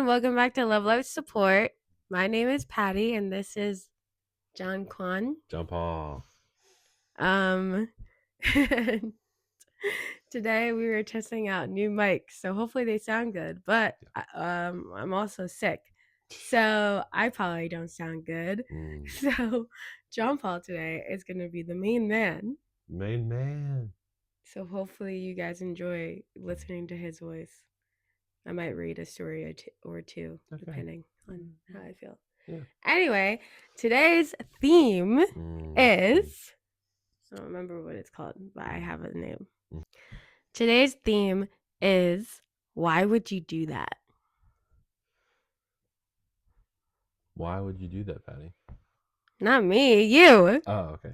everyone. Welcome back to Love Life Support. My name is Patty, and this is John Kwan. John Paul. Today we were testing out new mics, so hopefully they sound good. But I'm also sick, so I probably don't sound good. So John Paul today is going to be the main man. Main man. So hopefully you guys enjoy listening to his voice. I might read a story or two, Okay. depending on how I feel. Yeah. Anyway, today's theme is, I don't remember what it's called, but I have a name. Today's theme is, why would you do that? Why would you do that, Patty? Not me, you. Oh, okay.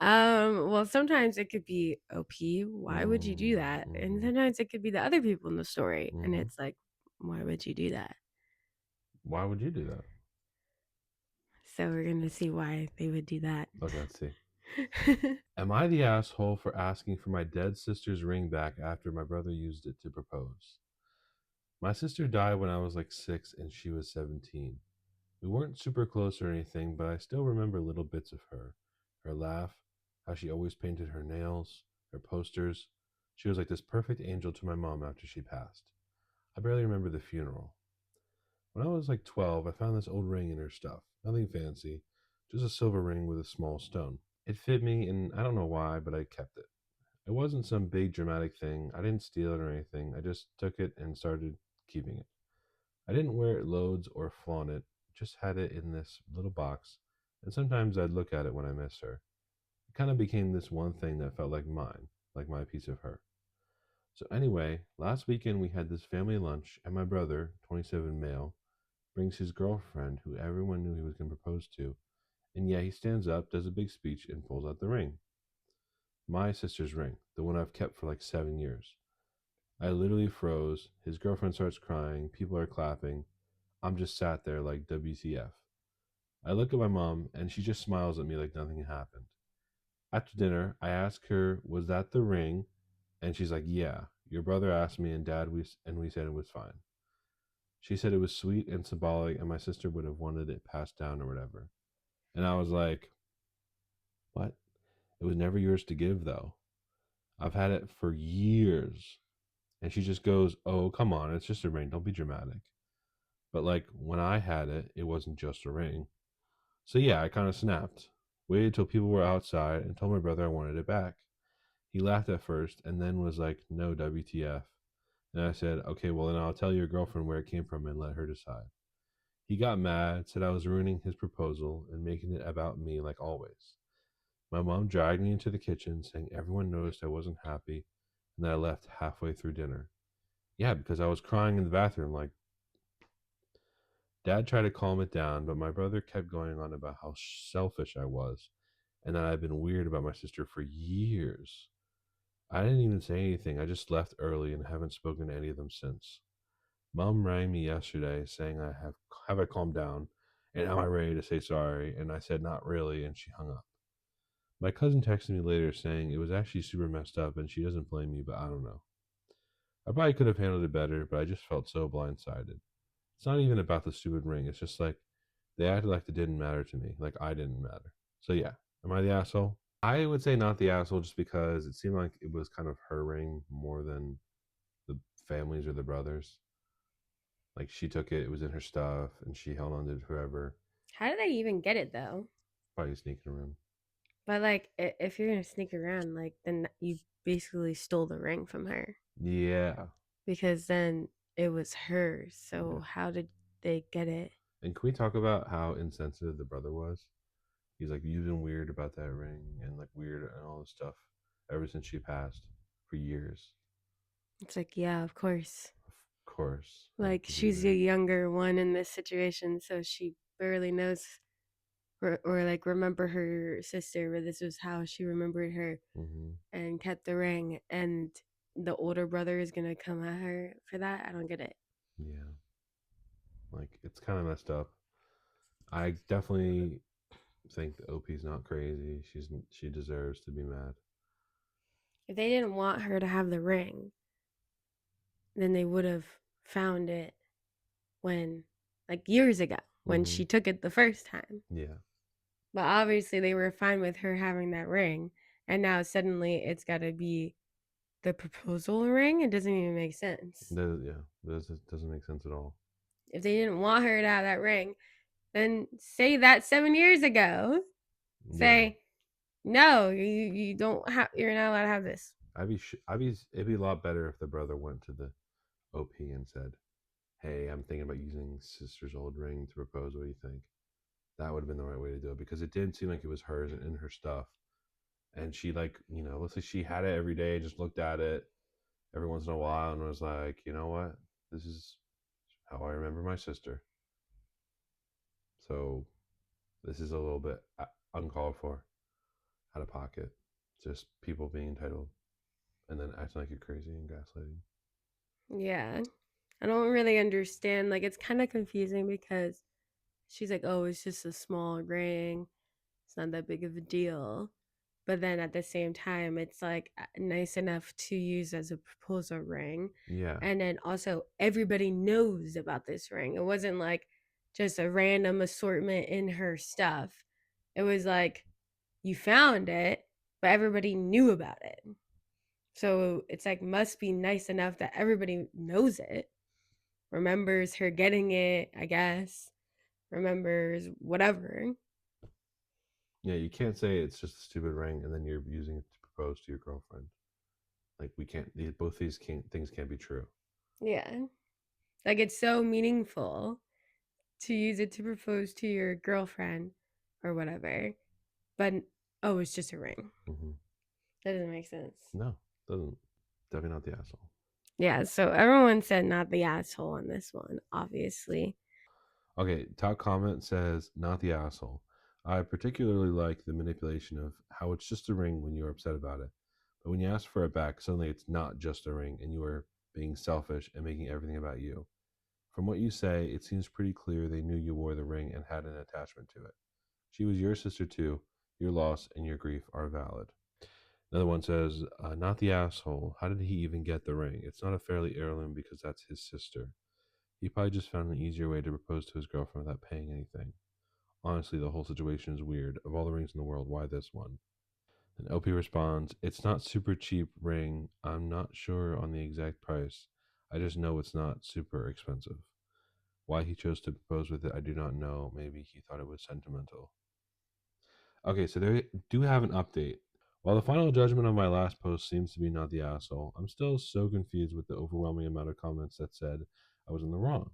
Well, sometimes it could be OP, why would you do that? And sometimes it could be the other people in the story, and it's like, why would you do that? Why would you do that? So we're going to see why they would do that. Okay, let's see. Am I the asshole for asking for my dead sister's ring back after my brother used it to propose? My sister died when I was like 6 and she was 17. We weren't super close or anything, but I still remember little bits of her. Her laugh, how she always painted her nails, her posters. She was like this perfect angel to my mom after she passed. I barely remember the funeral. When I was like 12, I found this old ring in her stuff. Nothing fancy, just a silver ring with a small stone. It fit me, and I don't know why, but I kept it. It wasn't some big dramatic thing. I didn't steal it or anything. I just took it and started keeping it. I didn't wear it loads or flaunt it, just had it in this little box, and sometimes I'd look at it when I missed her. It kind of became this one thing that felt like mine, like my piece of her. So, anyway, last weekend we had this family lunch, and my brother, 27 male, brings his girlfriend, who everyone knew he was going to propose to, and yeah, he stands up, does a big speech, and pulls out the ring. My sister's ring, the one I've kept for like 7 years. I literally froze. His girlfriend starts crying. People are clapping. I'm just sat there like WTF. I look at my mom, and she just smiles at me like nothing happened. After dinner, I ask her, "Was that the ring?" And she's like, "Yeah. Your brother asked me, and we said it was fine." She said it was sweet and symbolic, and my sister would have wanted it passed down or whatever. And I was like, "What? It was never yours to give, though. I've had it for years." And she just goes, "Oh, come on, it's just a ring. Don't be dramatic." But like when I had it, it wasn't just a ring. So yeah, I kind of snapped. Waited till people were outside and told my brother I wanted it back. He laughed at first and then was like, "No, WTF." And I said, "Okay, well then I'll tell your girlfriend where it came from and let her decide." He got mad, said I was ruining his proposal and making it about me like always. My mom dragged me into the kitchen, saying everyone noticed I wasn't happy and that I left halfway through dinner. Yeah, because I was crying in the bathroom. Like, Dad tried to calm it down, but my brother kept going on about how selfish I was and that I've been weird about my sister for years. I didn't even say anything. I just left early and haven't spoken to any of them since. Mom rang me yesterday saying have I calmed down and am I ready to say sorry? And I said not really, and she hung up. My cousin texted me later saying it was actually super messed up and she doesn't blame me, but I don't know. I probably could have handled it better, but I just felt so blindsided. It's not even about the stupid ring. It's just like they acted like it didn't matter to me, like I didn't matter. So yeah, am I the asshole? I would say not the asshole, just because it seemed like it was kind of her ring more than the families or the brothers. Like she took it; it was in her stuff, and she held on to it forever. How did they even get it though? Probably sneaking around. But like, if you're gonna sneak around, like, then you basically stole the ring from her Yeah, because then it was hers. So yeah. how did they get it? And can we talk about how insensitive the brother was? He's like, you've been weird about that ring and like weird and all this stuff ever since she passed for years. It's like, yeah, of course. Of course, Like, to be she's the weird. younger one in this situation, so she barely knows or like remember her sister, but this was how she remembered her Hmm. and kept the ring. And the older brother is gonna come at her for that. I don't get it. Yeah, like it's kind of messed up. I definitely think the OP's not crazy. She deserves to be mad. If they didn't want her to have the ring, then they would have found it when, like, years ago, when she took it the first time. Yeah. But obviously they were fine with her having that ring, and now suddenly it's got to be the proposal ring. It doesn't even make sense. Doesn't make sense at all. If they didn't want her to have that ring, then say that 7 years ago. Say, no, you don't have, you're not allowed to have this. It'd be a lot better if the brother went to the OP and said, "Hey, I'm thinking about using sister's old ring to propose. What do you think?" That would have been the right way to do it, because it didn't seem like it was hers and in her stuff. And she, like, let's say she had it every day, just looked at it every once in a while and was like, you know what? This is how I remember my sister. So this is a little bit uncalled for, out of pocket. Just people being entitled and then acting like you're crazy and gaslighting. Yeah. I don't really understand. Like, it's kind of confusing because she's like, oh, it's just a small ring. It's not that big of a deal. But then at the same time, it's like nice enough to use as a proposal ring. Yeah. And then also, everybody knows about this ring. It wasn't like just a random assortment in her stuff. It was like you found it, but everybody knew about it. So it's like, must be nice enough that everybody knows it, remembers her getting it, I guess, remembers whatever. Yeah, you can't say it's just a stupid ring and then you're using it to propose to your girlfriend. Like, we can't. Both these things can't be true. Yeah. Like, it's so meaningful to use it to propose to your girlfriend or whatever. But, oh, it's just a ring. Mm-hmm. That doesn't make sense. No, doesn't. Definitely not the asshole. Yeah, so everyone said not the asshole on this one, obviously. Okay, top comment says, not the asshole. I particularly like the manipulation of how it's just a ring when you're upset about it. But when you ask for it back, suddenly it's not just a ring and you are being selfish and making everything about you. From what you say, it seems pretty clear they knew you wore the ring and had an attachment to it. She was your sister too. Your loss and your grief are valid. Another one says, not the asshole. How did he even get the ring? It's not a fairly heirloom because that's his sister. He probably just found an easier way to propose to his girlfriend without paying anything. Honestly, the whole situation is weird. Of all the rings in the world, why this one? And LP responds, it's not super cheap ring. I'm not sure on the exact price. I just know it's not super expensive. Why he chose to propose with it, I do not know. Maybe he thought it was sentimental. Okay, so they do have an update. While the final judgment of my last post seems to be not the asshole, I'm still so confused with the overwhelming amount of comments that said I was in the wrong.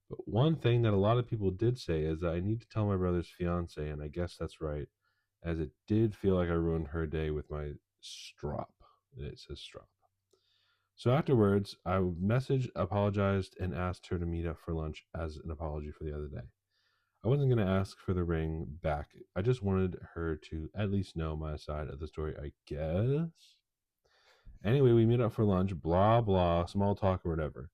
But one thing that a lot of people did say is that I need to tell my brother's fiance, and I guess that's right, as it did feel like I ruined her day with my strop. It says strop. So afterwards, I messaged, apologized, and asked her to meet up for lunch as an apology for the other day. I wasn't going to ask for the ring back. I just wanted her to at least know my side of the story, I guess. Anyway, we meet up for lunch, blah, blah, small talk or whatever.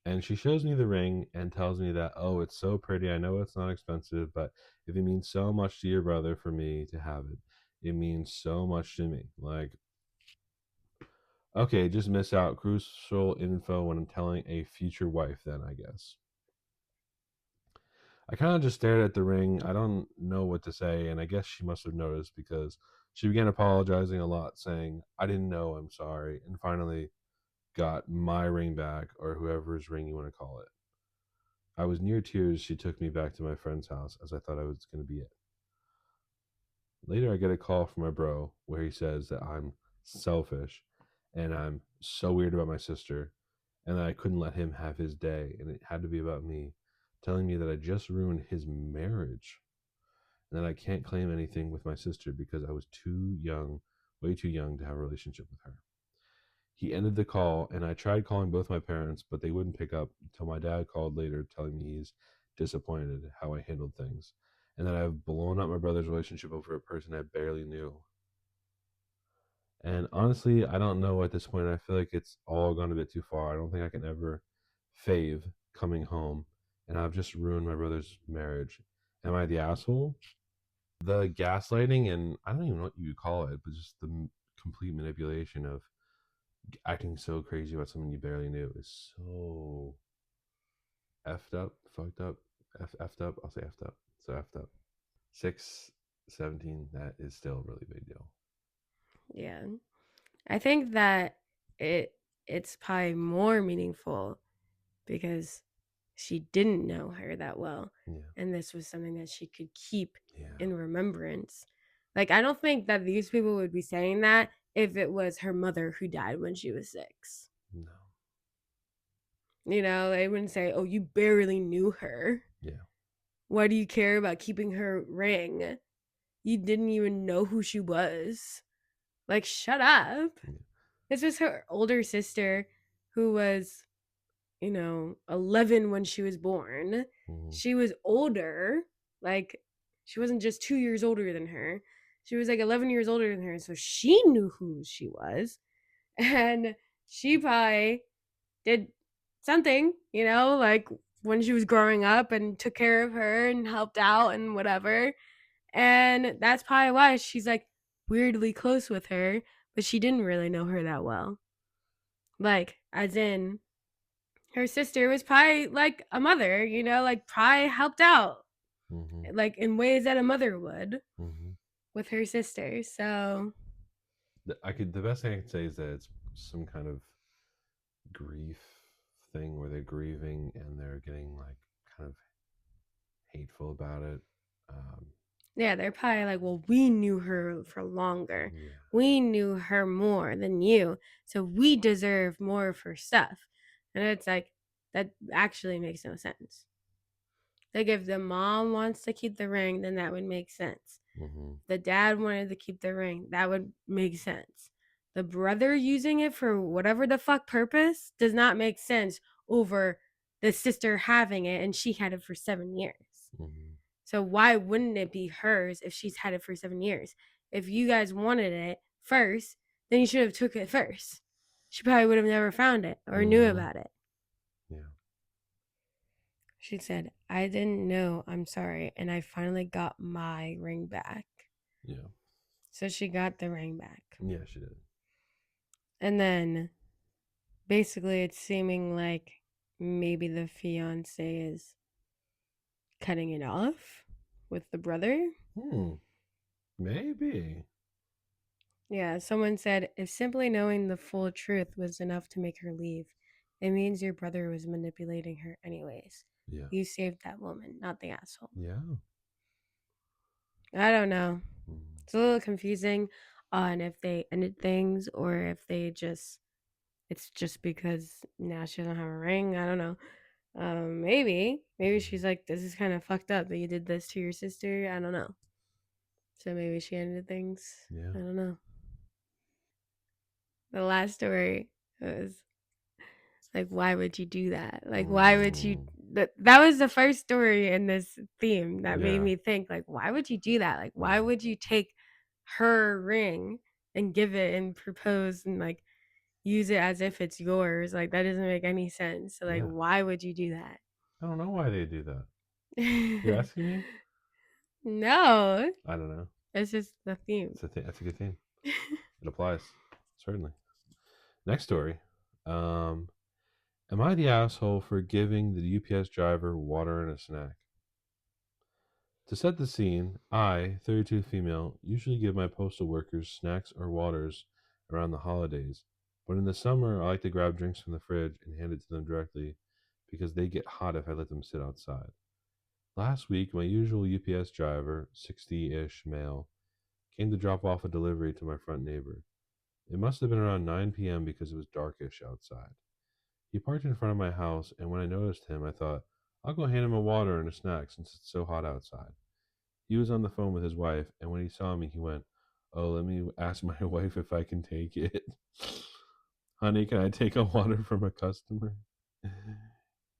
And she shows me the ring and tells me that, oh, it's so pretty. I know it's not expensive, but if it means so much to your brother for me to have it, it means so much to me. Like, okay, just miss out crucial info when I'm telling a future wife, then, I guess. I kind of just stared at the ring. I don't know what to say, and I guess she must have noticed because she began apologizing a lot, saying, I didn't know, I'm sorry, and finally got my ring back, or whoever's ring you want to call it. I was near tears. She took me back to my friend's house as I thought I was going to be it. Later, I get a call from my bro where he says that I'm selfish and I'm so weird about my sister and that I couldn't let him have his day and it had to be about me, telling me that I just ruined his marriage and that I can't claim anything with my sister because I was too young, way too young to have a relationship with her. He ended the call, and I tried calling both my parents, but they wouldn't pick up until my dad called later, telling me he's disappointed how I handled things, and that I've blown up my brother's relationship over a person I barely knew. And honestly, I don't know at this point. I feel like it's all gone a bit too far. I don't think I can ever fave coming home, and I've just ruined my brother's marriage. Am I the asshole? The gaslighting, and I don't even know what you call it, but just the complete manipulation of acting so crazy about someone you barely knew is so effed up, fucked up, effed up. I'll say effed up. So effed up. 6, 17. That is still a really big deal. Yeah. I think that it it's probably more meaningful because she didn't know her that well. Yeah. And this was something that she could keep Yeah. in remembrance. Like, I don't think that these people would be saying that if it was her mother who died when she was 6. No. You know, they wouldn't say, "Oh, you barely knew her. Yeah. Why do you care about keeping her ring? You didn't even know who she was." Like, shut up. Yeah. This was her older sister who was, 11 when she was born. Mhm. She was older. Like, she wasn't just 2 years older than her. She was like 11 years older than her. So she knew who she was. And she probably did something, like when she was growing up and took care of her and helped out and whatever. And that's probably why she's like weirdly close with her, but she didn't really know her that well. Like, as in, her sister was probably like a mother, like probably helped out, Mhm. like in ways that a mother would Mhm. with her sister. So, The best thing I can say is that it's some kind of grief thing where they're grieving and they're getting like kind of hateful about it. yeah, they're probably like, well, we knew her for longer. Yeah. We knew her more than you. So we deserve more of her stuff. And it's like, that actually makes no sense. Like, if the mom wants to keep the ring, then that would make sense. Mm-hmm. The dad wanted to keep the ring, that would make sense. The brother using it for whatever the fuck purpose does not make sense over the sister having it and she had it for 7 years. Mm-hmm. So why wouldn't it be hers if she's had it for 7 years? If you guys wanted it first, then you should have took it first. She probably would have never found it or knew about it. Yeah. She said, "I didn't know. I'm sorry. And I finally got my ring back." Yeah. So she got the ring back. Yeah, she did. And then basically it's seeming like maybe the fiance is cutting it off with the brother. Maybe. Yeah, someone said if simply knowing the full truth was enough to make her leave, it means your brother was manipulating her anyways. Yeah. You saved that woman, not the asshole. Yeah. I don't know. Mm. It's a little confusing on if they ended things or if it's just because now she doesn't have a ring. I don't know. Maybe she's like, this is kind of fucked up that you did this to your sister. I don't know. So maybe she ended things. Yeah. I don't know. The last story was like, why would you do that? Like, why would you? That was the first story in this theme that made me think, like, why would you do that? Like, why would you take her ring and give it and propose and like use it as if it's yours? Like, that doesn't make any sense. So, like, why would you do that? I don't know why they do that. You're asking me? No. I don't know. It's just the theme. That's a good theme. It applies. Certainly. Next story. Am I the asshole for giving the UPS driver water and a snack? To set the scene, I, 32 female, usually give my postal workers snacks or waters around the holidays, but in the summer I like to grab drinks from the fridge and hand it to them directly because they get hot if I let them sit outside. Last week, my usual UPS driver, 60-ish male, came to drop off a delivery to my front neighbor. It must have been around 9 p.m. because it was darkish outside. He parked in front of my house, and when I noticed him, I thought, I'll go hand him a water and a snack since it's so hot outside. He was on the phone with his wife, and when he saw me, he went, "Oh, let me ask my wife if I can take it." "Honey, can I take a water from a customer?"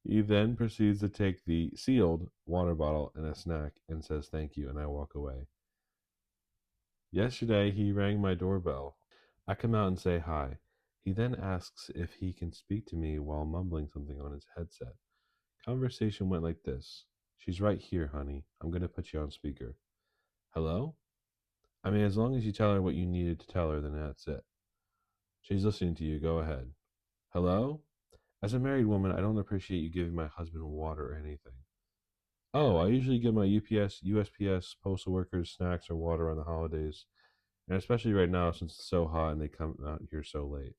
He then proceeds to take the sealed water bottle and a snack and says thank you, and I walk away. Yesterday, he rang my doorbell. I come out and say hi. He then asks if he can speak to me while mumbling something on his headset. Conversation went like this: "She's right here, honey. I'm going to put you on speaker." "Hello?" "I mean, as long as you tell her what you needed to tell her, then that's it." She's listening to you. Go ahead. Hello? As a married woman, I don't appreciate you giving my husband water or anything. Oh, I usually give my UPS, USPS postal workers snacks or water on the holidays, and especially right now since it's so hot and they come out here so late.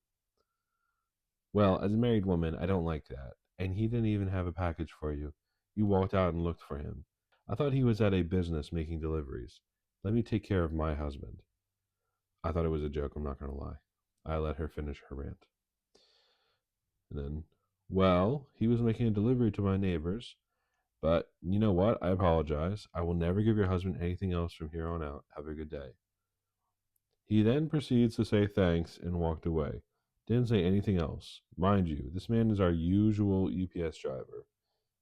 Well, as a married woman, I don't like that. And he didn't even have a package for you. You walked out and looked for him. I thought he was at a business making deliveries. Let me take care of my husband. I thought it was a joke, I'm not going to lie. I let her finish her rant. And then, well, he was making a delivery to my neighbors. But you know what? I apologize. I will never give your husband anything else from here on out. Have a good day. He then proceeds to say thanks and walked away. Didn't say anything else. Mind you, this man is our usual UPS driver.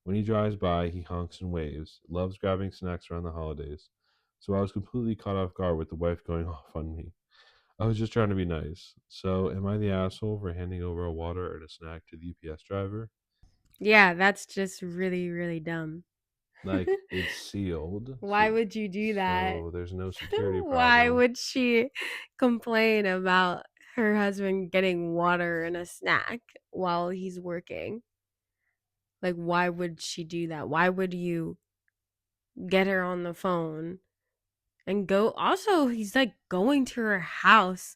When he drives by, he honks and waves, loves grabbing snacks around the holidays. So I was completely caught off guard with the wife going off on me. I was just trying to be nice. So am I the asshole for handing over a water and a snack to the UPS driver? Yeah, that's just really, really dumb. Like, it's sealed, Why would you do that? so there's no security Why problem. would she complain about her husband getting water and a snack while he's working? Like, why would she do that? Why would you get her on the phone and go? Also, he's like going to her house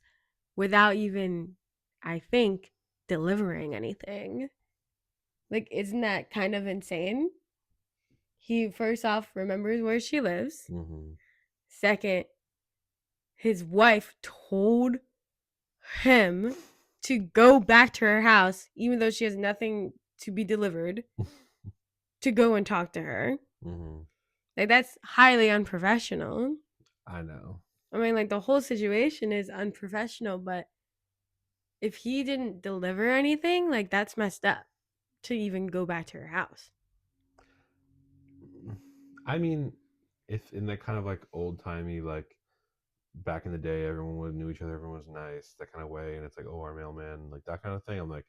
without even, I think, delivering anything. Like, isn't that kind of insane? He first off remembers where she lives. Mm-hmm. Second, his wife told him to go back to her house, even though she has nothing to be delivered, to go and talk to her. Mm-hmm. Like, that's highly unprofessional. I know. I mean, like, the whole situation is unprofessional, but if he didn't deliver anything, like, that's messed up to even go back to her house. I mean, if in that kind of like old timey, like back in the day, everyone knew each other, everyone was nice, that kind of way, and it's like, oh, our mailman, like that kind of thing. I'm like,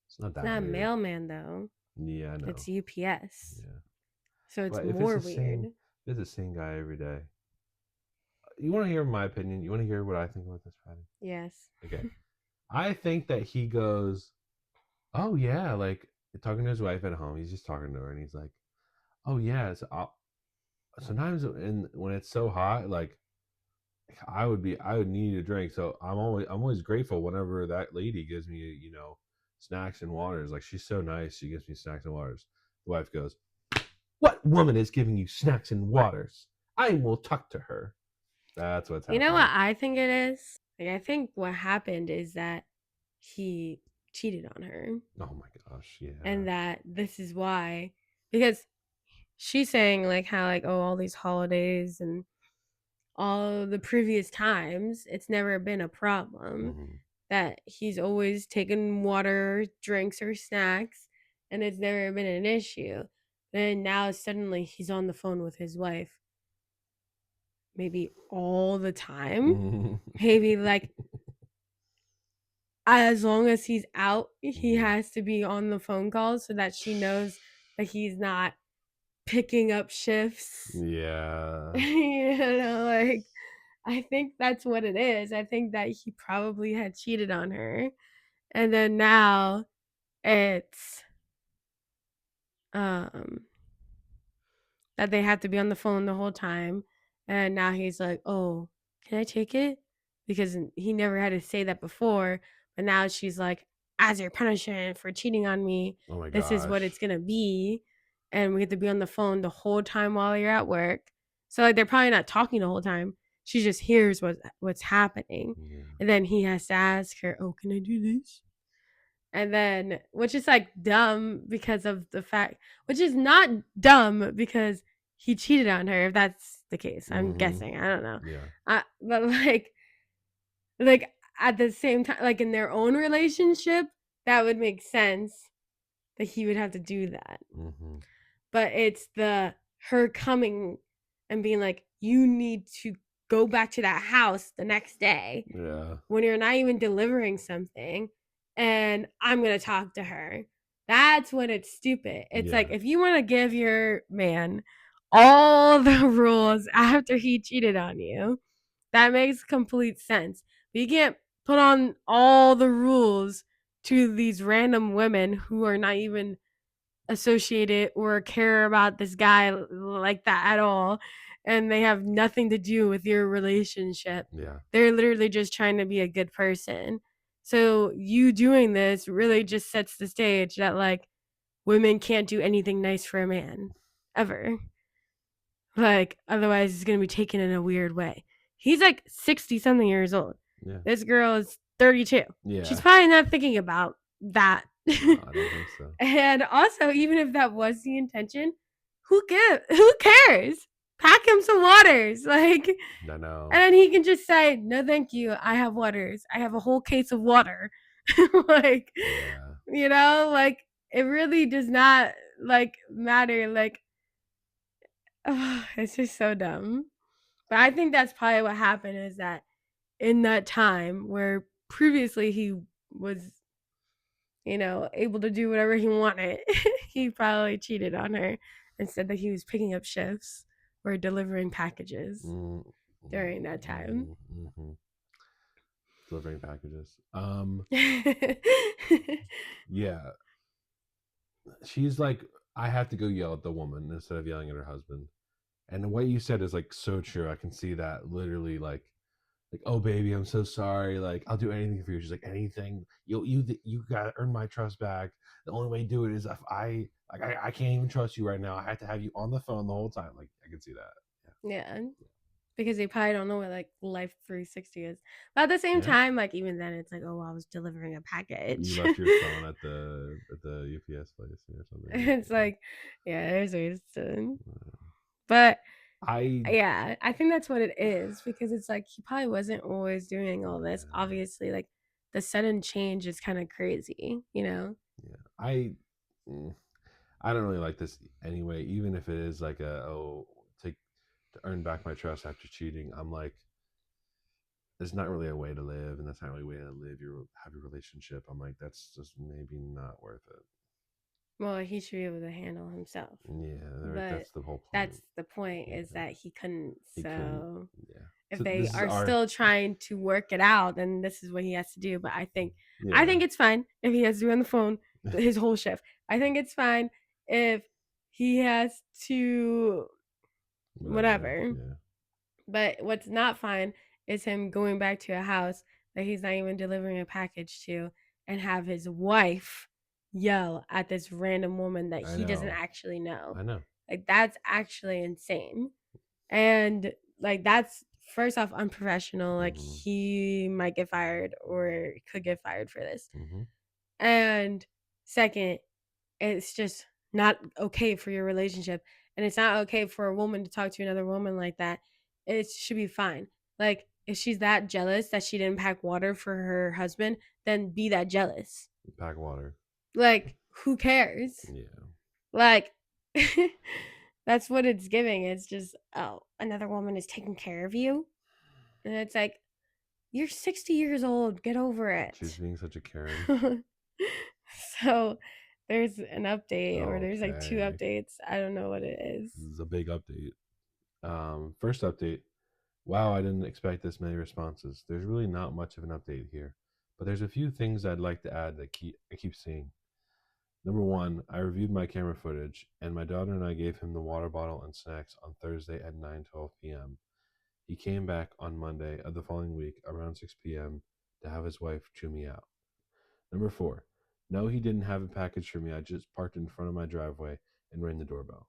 it's not It's that not a weird. mailman, though. Yeah, I know. It's UPS. Yeah, So it's but if it's more the same, weird. if it's the same guy every day. You want to hear my opinion? You want to hear what I think about this, Patty? Yes. Okay, I think that he goes, oh yeah, like talking to his wife at home. He's just talking to her, and he's like, oh yeah. Sometimes when it's so hot, like I would need a drink. So I'm always grateful whenever that lady gives me, snacks and waters. Like she's so nice. She gives me snacks and waters. The wife goes, "What woman is giving you snacks and waters? I will talk to her." That's what's You know what happening. I think it is? Like, I think what happened is that he cheated on her Oh my gosh, yeah. and that this is why, because she's saying like how like, oh, all these holidays and all the previous times it's never been a problem, Hmm. that he's always taken water, drinks, or snacks, and it's never been an issue. Then now suddenly he's on the phone with his wife, maybe all the time, maybe like as long as he's out, he has to be on the phone calls so that she knows that he's not picking up shifts. Yeah. Like, I think that's what it is. I think that he probably had cheated on her. And then now it's um that they have to be on the phone the whole time. And now he's like, "Oh, can I take it?" Because he never had to say that before. But now she's like, "As your punishment for cheating on me, Oh my this is what gosh. it's going to be." And we have to be on the phone the whole time while you're at work. So like they're probably not talking the whole time. She just hears what's happening. Yeah. And then he has to ask her, "Oh, can I do this?" And then which is like dumb because of the fact, which is not dumb because he cheated on her, if that's the case. I'm Hmm. guessing, I don't know. Yeah. But like at the same time, like in their own relationship, that would make sense that he would have to do that. Hmm. But it's the her coming and being like, you need to go back to that house the next day Yeah. when you're not even delivering something, and I'm going to talk to her. That's when it's stupid. It's like Yeah. if you want to give your man all the rules after he cheated on you, that makes complete sense. But you can't put on all the rules to these random women who are not even associated or care about this guy like that at all, and they have nothing to do with your relationship. Yeah. They're literally just trying to be a good person. So you doing this really just sets the stage that like women can't do anything nice for a man ever. Like otherwise it's going to be taken in a weird way. He's like 60 something years old. Yeah. This girl is 32. Yeah. She's probably not thinking about that. No, I don't think so. And also, even if that was the intention, who cares? Pack him some waters. Like, I know. and then he can just say, no, thank you. I have waters. I have a whole case of water. Like, Yeah. you know, like it really does not like matter. Like, it's just so dumb. But I think that's probably what happened is that in that time where previously he was, you know, able to do whatever he wanted, he probably cheated on her and said that he was picking up shifts or delivering packages during that time. Mm-hmm. Delivering packages. Yeah. She's like, I have to go yell at the woman instead of yelling at her husband. And what you said is like so true. I can see that literally like, oh baby, I'm so sorry. Like I'll do anything for you. She's like, anything. You gotta earn my trust back. The only way to do it is if I can't even trust you right now. I have to have you on the phone the whole time. Like I can see that. Yeah. Because they probably don't know what like Life 360 is. But at the same time, like even then it's like, oh, I was delivering a package. You left your phone at the UPS place or something. It's like, yeah, there's ways to. But I think that's what it is, because it's like he probably wasn't always doing all this. Obviously, like the sudden change is kind of crazy, you know? Yeah. I don't really like this anyway, even if it is like to earn back my trust after cheating. I'm like, it's not really a way to live, and that's not really a way to live have your relationship. I'm like, that's just maybe not worth it. Well, he should be able to handle himself. Yeah, but that's the whole point. That's the point, is that he couldn't. So yeah. If they are still trying to work it out, then this is what he has to do. But I think it's fine if he has to be on the phone his whole shift. I think it's fine if he has to whatever. Yeah. But what's not fine is him going back to a house that he's not even delivering a package to and have his wife yell at this random woman that he doesn't actually know. I know. Like that's actually insane. And like that's first off unprofessional. Like he might get fired or could get fired for this. And second, it's just not okay for your relationship, and it's not okay for a woman to talk to another woman like that. It should be fine. Like if she's that jealous that she didn't pack water for her husband, then be that jealous. Pack water. Like who cares? Yeah. Like that's what it's giving. It's just, oh, another woman is taking care of you. And it's like, you're 60 years old. Get over it. She's being such a Karen. So there's an update, or there's like 2 updates. I don't know what it is. This is a big update. First update. Wow, I didn't expect this many responses. There's really not much of an update here, but there's a few things I'd like to add that I keep seeing. Number 1, I reviewed my camera footage, and my daughter and I gave him the water bottle and snacks on Thursday at 9:12 p.m. He came back on Monday of the following week around 6 p.m. to have his wife chew me out. Number 4, no, he didn't have a package for me. I just parked in front of my driveway and rang the doorbell.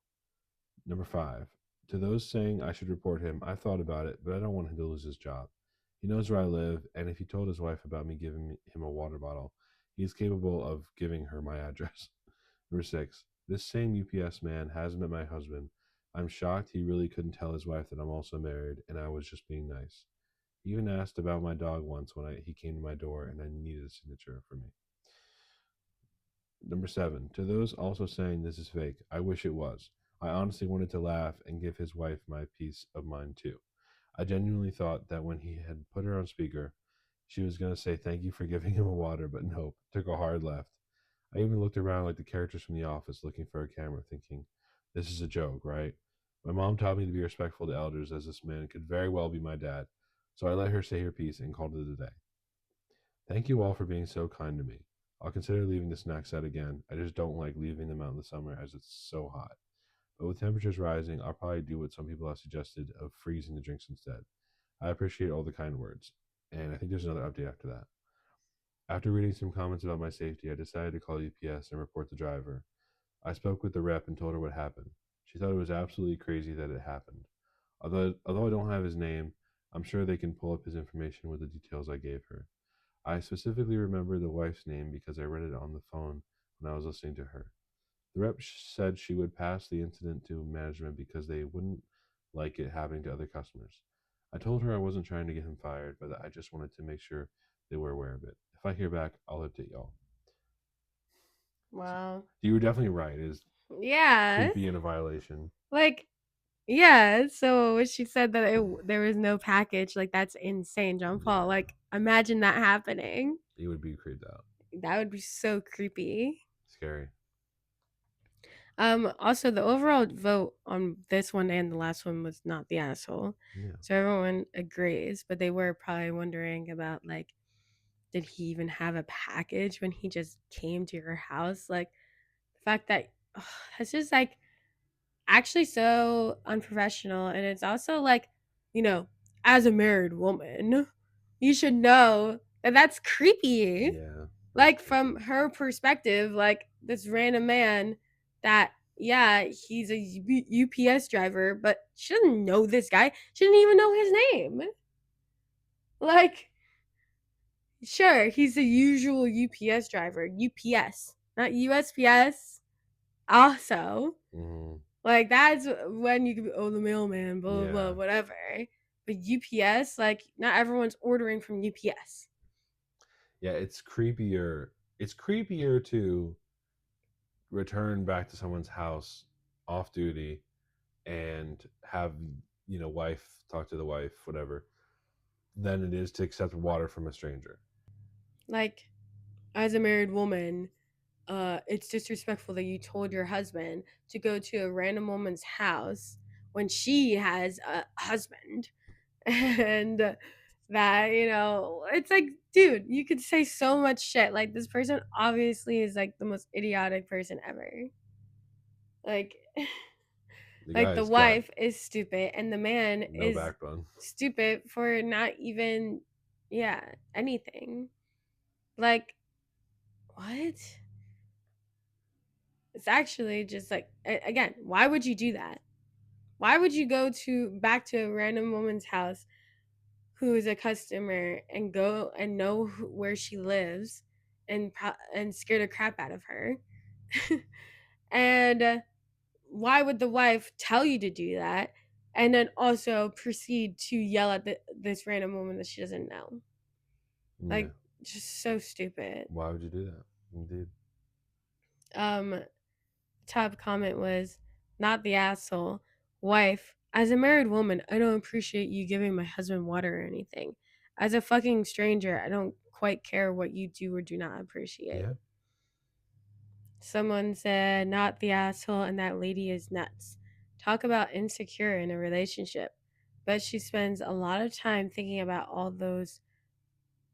Number 5, to those saying I should report him, I thought about it, but I don't want him to lose his job. He knows where I live, and if he told his wife about me giving him a water bottle, he is capable of giving her my address. Number 6, this same UPS man has met my husband. I'm shocked he really couldn't tell his wife that I'm also married, and I was just being nice. He even asked about my dog once when he came to my door and I needed a signature for me. Number 7, to those also saying this is fake, I wish it was. I honestly wanted to laugh and give his wife my peace of mind too. I genuinely thought that when he had put her on speaker, she was going to say thank you for giving him a water, but nope, took a hard left. I even looked around like the characters from The Office looking for a camera, thinking, this is a joke, right? My mom taught me to be respectful to elders, as this man could very well be my dad, so I let her say her piece and called it a day. Thank you all for being so kind to me. I'll consider leaving the snack set again. I just don't like leaving them out in the summer as it's so hot. But with temperatures rising, I'll probably do what some people have suggested of freezing the drinks instead. I appreciate all the kind words. And I think there's another update after that. After reading some comments about my safety, I decided to call UPS and report the driver. I spoke with the rep and told her what happened. She thought it was absolutely crazy that it happened. Although I don't have his name, I'm sure they can pull up his information with the details I gave her. I specifically remember the wife's name because I read it on the phone when I was listening to her. The rep said she would pass the incident to management because they wouldn't like it happening to other customers. I told her I wasn't trying to get him fired, but that I just wanted to make sure they were aware of it. If I hear back, I'll update y'all. Wow. You were definitely right. It is Yeah. creepy and a violation. Like, yeah. So when she said that there was no package, like that's insane, John Paul. Yeah, Like, imagine that happening. you would be creeped out. That would be so creepy. Scary. Also the overall vote on this one and the last one was not the asshole. Yeah. So everyone agrees, but they were probably wondering about like, did he even have a package when he just came to your house? Like the fact that it's just like actually so unprofessional. And it's also like, you know, as a married woman, you should know that that's creepy. Yeah. Like from her perspective, like this random man that yeah, he's a UPS driver, but she doesn't know this guy. She didn't even know his name. Like, sure, he's the usual UPS driver. UPS, not USPS. Also, like that's when you could be, oh, the mailman, blah blah blah, whatever. But UPS, like not everyone's ordering from UPS. Yeah, it's creepier. It's creepier to return back to someone's house off duty and have wife talk to the wife, whatever, than it is to accept water from a stranger. Like, as a married woman, it's disrespectful that you told your husband to go to a random woman's house when she has a husband. And that, it's like, dude, you could say so much shit. Like, this person obviously is like the most idiotic person ever. Like, like the wife is stupid and the man is backbone. Stupid for not even, yeah, anything. Like, what? It's actually just like, again, why would you do that? Why would you go back to a random woman's house who is a customer and go and know where she lives and scare the crap out of her? And why would the wife tell you to do that and then also proceed to yell at this random woman that she doesn't know? Like, just so stupid. Why would you do that? Indeed. Top comment was, not the asshole. Wife, as a married woman, I don't appreciate you giving my husband water or anything. As a fucking stranger, I don't quite care what you do or do not appreciate. Yeah. Someone said, not the asshole, and that lady is nuts. Talk about insecure in a relationship. But she spends a lot of time thinking about all those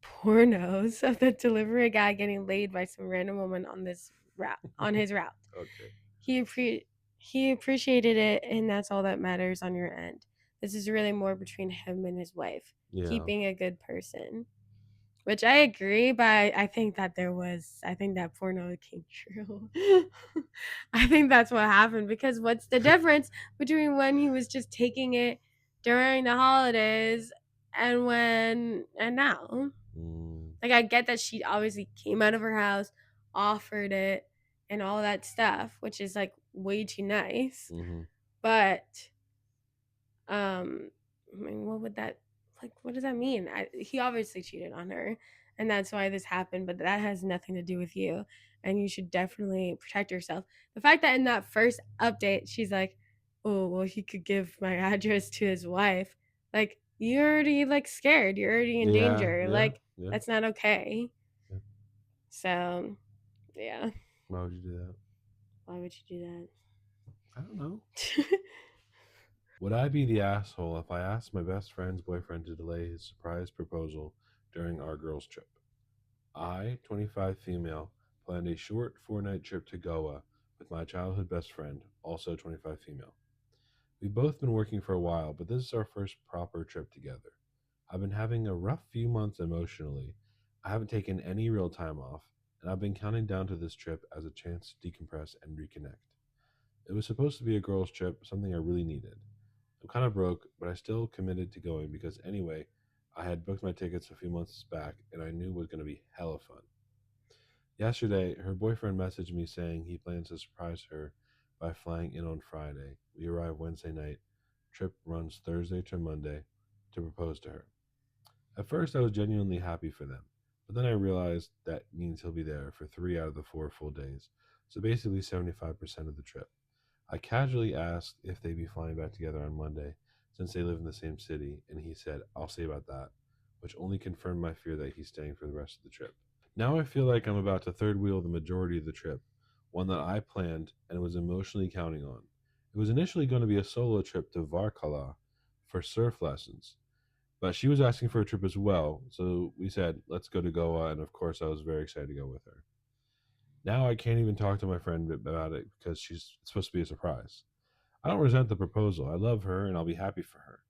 pornos of the delivery guy getting laid by some random woman on his route. Okay. He appreciated it, and that's all that matters on your end. This is really more between him and his wife. Yeah. Keeping a good person. Which I agree, but I think that porno came true. I think that's what happened, because what's the difference between when he was just taking it during the holidays and now? Like, I get that she obviously came out of her house, offered it, and all that stuff, which is like way too nice. But I mean, what does that mean? He obviously cheated on her, and that's why this happened, but that has nothing to do with you, and you should definitely protect yourself. The fact that in that first update she's like, oh well, he could give my address to his wife, like, you're already like scared, you're already in danger. That's not okay. So yeah. Why would you do that? Why would you do that? I don't know. Would I be the asshole if I asked my best friend's boyfriend to delay his surprise proposal during our girls' trip? I, 25 female, planned a short 4-night trip to Goa with my childhood best friend, also 25 female. We've both been working for a while, but this is our first proper trip together. I've been having a rough few months emotionally. I haven't taken any real time off, and I've been counting down to this trip as a chance to decompress and reconnect. It was supposed to be a girls' trip, something I really needed. I'm kind of broke, but I still committed to going because anyway, I had booked my tickets a few months back and I knew it was going to be hella fun. Yesterday, her boyfriend messaged me saying he plans to surprise her by flying in on Friday. We arrive Wednesday night. Trip runs Thursday to Monday to propose to her. At first, I was genuinely happy for them, but then I realized that means he'll be there for 3 out of the 4 full days, so basically 75% of the trip. I casually asked if they'd be flying back together on Monday, since they live in the same city, and he said, I'll see about that, which only confirmed my fear that he's staying for the rest of the trip. Now I feel like I'm about to third wheel the majority of the trip, one that I planned and was emotionally counting on. It was initially going to be a solo trip to Varkala for surf lessons, but she was asking for a trip as well, so we said, let's go to Goa, and of course I was very excited to go with her. Now I can't even talk to my friend about it because she's supposed to be a surprise. I don't resent the proposal. I love her and I'll be happy for her.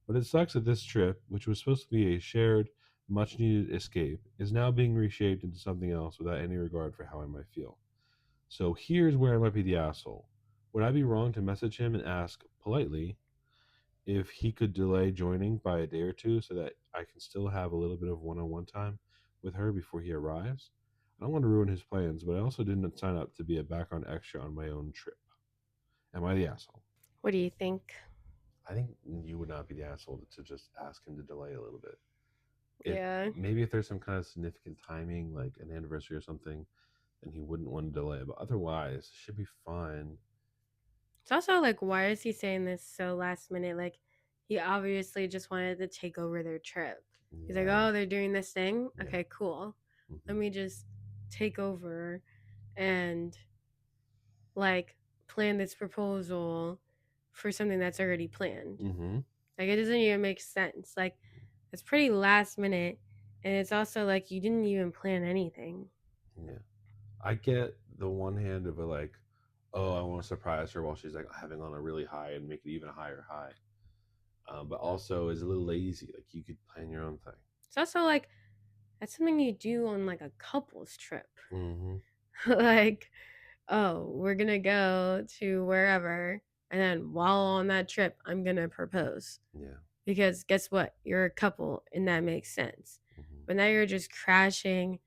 But it sucks that this trip, which was supposed to be a shared, much needed escape, is now being reshaped into something else without any regard for how I might feel. So here's where I might be the asshole. Would I be wrong to message him and ask politely if he could delay joining by a day or two so that I can still have a little bit of one on one time with her before he arrives? I don't want to ruin his plans, but I also didn't sign up to be a background extra on my own trip. Am I the asshole? What do you think? I think you would not be the asshole to just ask him to delay a little bit. If Yeah. maybe if there's some kind of significant timing, like an anniversary or something, then he wouldn't want to delay. But otherwise, it should be fine. It's also like, why is he saying this so last minute? Like, he obviously just wanted to take over their trip. He's like, Yeah, oh, they're doing this thing? yeah, Okay, cool. Let mm-hmm. me just take over and like plan this proposal for something that's already planned. Mm-hmm. Like, it doesn't even make sense. Like, it's pretty last minute. And it's also like you didn't even plan anything. Yeah. I get the one hand of it, like, oh, I want to surprise her while she's like having on a really high and make it even higher high. But also is a little lazy. Like you could plan your own thing. It's also like that's something you do on like a couple's trip. Mm-hmm. Like, oh, we're gonna go to wherever, and then while on that trip, I'm gonna propose. Yeah. Because guess what? You're a couple, and that makes sense. Mm-hmm. But now you're just crashing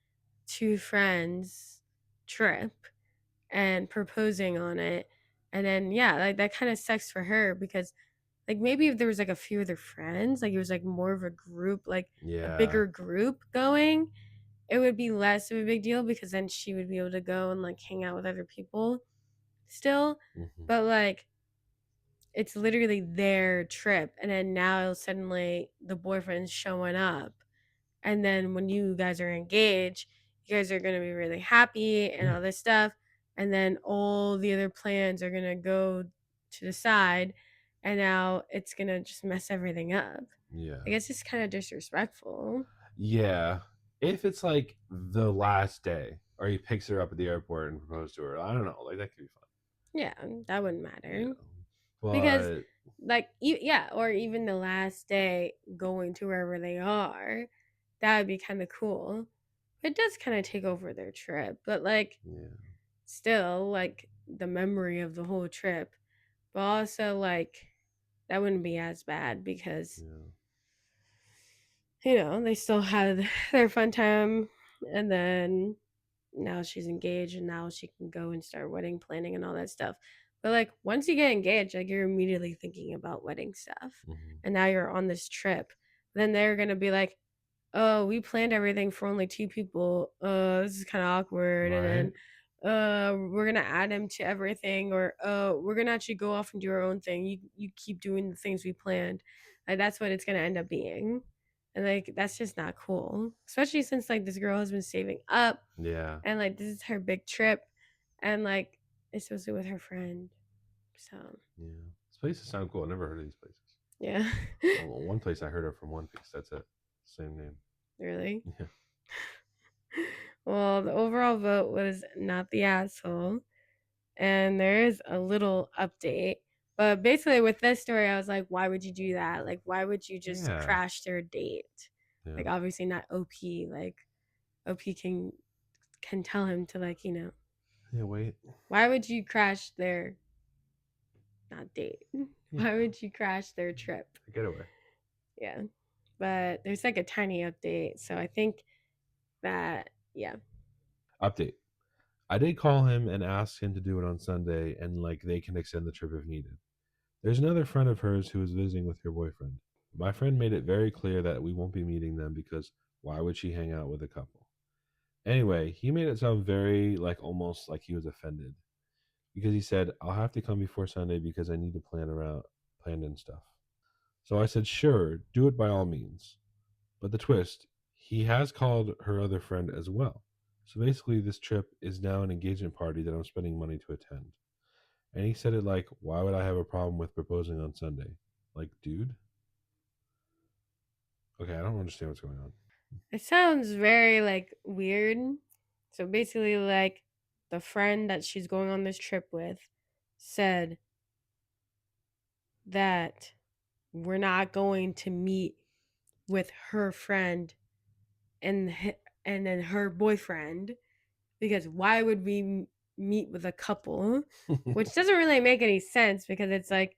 two friends' trip and proposing on it. And then, yeah, like that kind of sucks for her because, like, maybe if there was like a few other friends, like it was like more of a group, like a Yeah. bigger group going, it would be less of a big deal because then she would be able to go and like hang out with other people still. Mm-hmm. But like it's literally their trip and then now suddenly the boyfriend's showing up. And then when you guys are engaged, you guys are going to be really happy and Yeah. all this stuff. And then all the other plans are going to go to the side. And now it's going to just mess everything up. Yeah. I guess it's kind of disrespectful. Yeah. If it's like the last day, or he picks her up at the airport and proposes to her, I don't know. Like that could be fun. Yeah, that wouldn't Yeah. matter. Because, But like, yeah, or even the last day going to wherever they are, that would be kind of cool. It does kind of take over their trip, but like, yeah. still, like, the memory of the whole trip. But also, like, that wouldn't be as bad because, Yeah. they still had their fun time. And then now she's engaged and now she can go and start wedding planning and all that stuff. But like once you get engaged, like you're immediately thinking about wedding stuff. Mm-hmm. And now you're on this trip. Then they're gonna be like, oh, we planned everything for only two people. This is kind of awkward. And Right. then we're gonna add him to everything, or we're gonna actually go off and do our own thing. You keep doing the things we planned. Like that's what it's gonna end up being. And like that's just not cool. Especially since like this girl has been saving up Yeah. and like this is her big trip and like it's supposed to be with her friend. So Yeah. These places sound cool. I never heard of these places. yeah. Well, one place I heard of from One Piece. That's it. Same name. Really? Yeah. Well, the overall vote was not the asshole. And there is a little update. But basically, with this story, I was like, why would you do that? Like, why would you just Yeah. crash their date? Yeah. Like, obviously not OP. Like, OP can tell him to, like, you know. Yeah, wait. Why would you crash their not date? Yeah. Why would you crash their trip? Getaway. Yeah. But there's like a tiny update. So I think that, yeah. Update. I did call him and ask him to do it on Sunday, and like they can extend the trip if needed. There's another friend of hers who is visiting with your boyfriend. My friend made it very clear that we won't be meeting them because why would she hang out with a couple? Anyway, he made it sound very like almost like he was offended because he said, I'll have to come before Sunday because I need to plan in stuff. So I said, sure, do it by all means. But the twist, he has called her other friend as well. So basically, this trip is now an engagement party that I'm spending money to attend. And he said it like, why would I have a problem with proposing on Sunday? Like, dude? Okay, I don't understand what's going on. It sounds very like weird. So basically, like the friend that she's going on this trip with said that we're not going to meet with her friend and and then her boyfriend because why would we meet with a couple? Which doesn't really make any sense because it's like,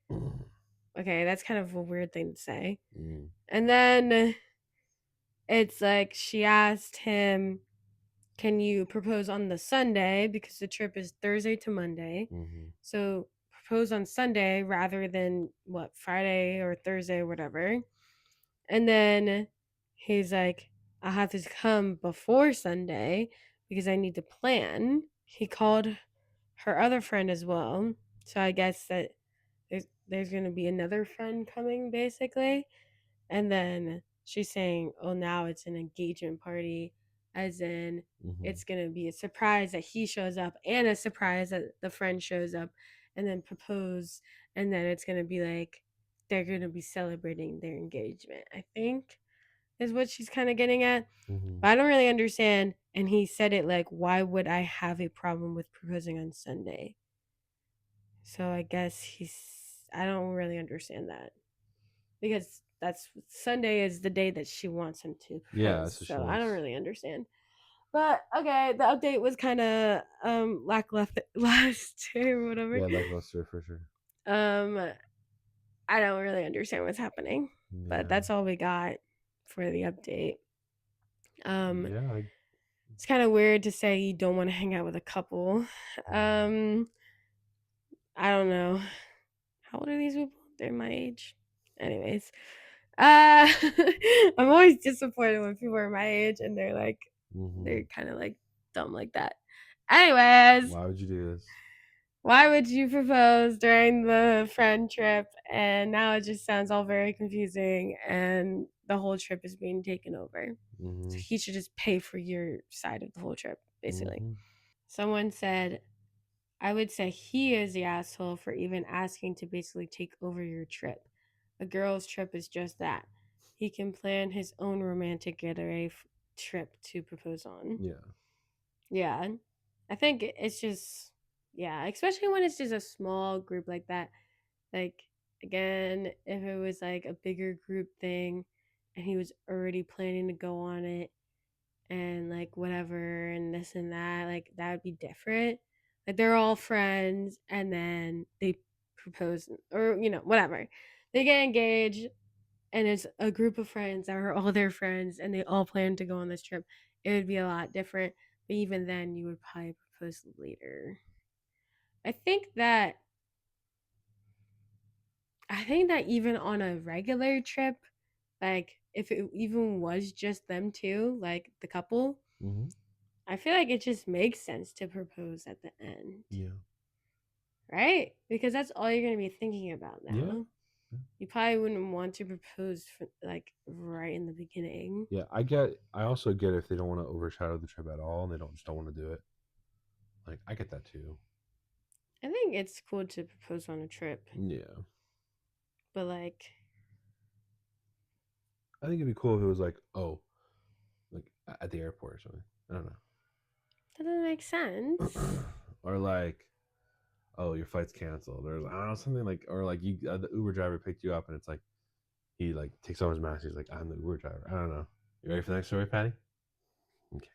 okay, that's kind of a weird thing to say. And then it's like she asked him, can you propose on the Sunday because the trip is Thursday to Monday? So propose on Sunday rather than what, Friday or Thursday or whatever. And then he's like, I have to come before Sunday because I need to plan. He called her other friend as well. So I guess that there's going to be another friend coming basically. And then she's saying, oh, now it's an engagement party, as in it's going to be a surprise that he shows up and a surprise that the friend shows up and then propose. And then it's going to be like they're going to be celebrating their engagement, I think is what she's kind of getting at. But I don't really understand. And he said it like, why would I have a problem with proposing on Sunday? So I guess I don't really understand that because that's Sunday is the day that she wants him to propose. Yeah, so I don't really understand. But okay, the update was kind of lackluster or whatever. Yeah, lackluster for sure. I don't really understand what's happening, but that's all we got for the update. Yeah, it's kind of weird to say you don't want to hang out with a couple. I don't know. How old are these people? They're my age. Anyways. I'm always disappointed when people are my age and they're like they're kind of like dumb like that. Anyways, why would you do this? Why would you propose during the friend trip? And now it just sounds all very confusing and the whole trip is being taken over. So he should just pay for your side of the whole trip, basically. Someone said, I would say he is the asshole for even asking to basically take over your trip. A girl's trip is just that. He can plan his own romantic getaway trip to propose on. Yeah. Yeah. I think it's just, yeah, especially when it's just a small group like that. Like, again, if it was like a bigger group thing and he was already planning to go on it and like whatever and this and that, like that would be different. Like they're all friends and then they propose or, you know, whatever. They get engaged and it's a group of friends that are all their friends and they all plan to go on this trip. It would be a lot different. But even then, you would probably propose later. I think that even on a regular trip, like if it even was just them two, like the couple, I feel like it just makes sense to propose at the end. Yeah. Right? Because that's all you're going to be thinking about now. Yeah. You probably wouldn't want to propose for, like right in the beginning. Yeah, I also get if they don't want to overshadow the trip at all and they don't want to do it. Like I get that too. I think it's cool to propose on a trip. Yeah. But like I think it'd be cool if it was like, oh, like at the airport or something. I don't know. That doesn't make sense. Or like, oh, your flight's canceled, or I don't know, something like, or like you the Uber driver picked you up and it's like he like takes off his mask. He's like, I'm the Uber driver. I don't know. You ready for the next story, Patty? Okay.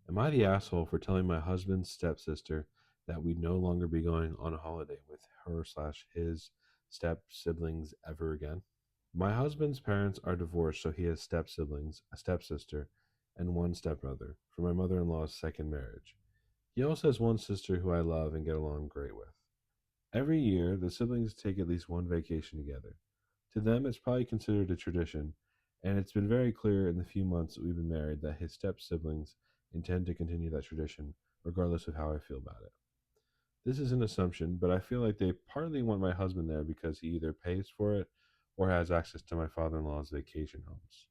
Am I the asshole for telling my husband's stepsister that we'd no longer be going on a holiday with her slash his step siblings ever again? My husband's parents are divorced, so he has step siblings, a stepsister, and one stepbrother from my mother in law's second marriage. He also has one sister who I love and get along great with. Every year, the siblings take at least one vacation together. To them, it's probably considered a tradition, and it's been very clear in the few months that we've been married that his step siblings intend to continue that tradition, regardless of how I feel about it. This is an assumption, but I feel like they partly want my husband there because he either pays for it or has access to my father in law's vacation homes.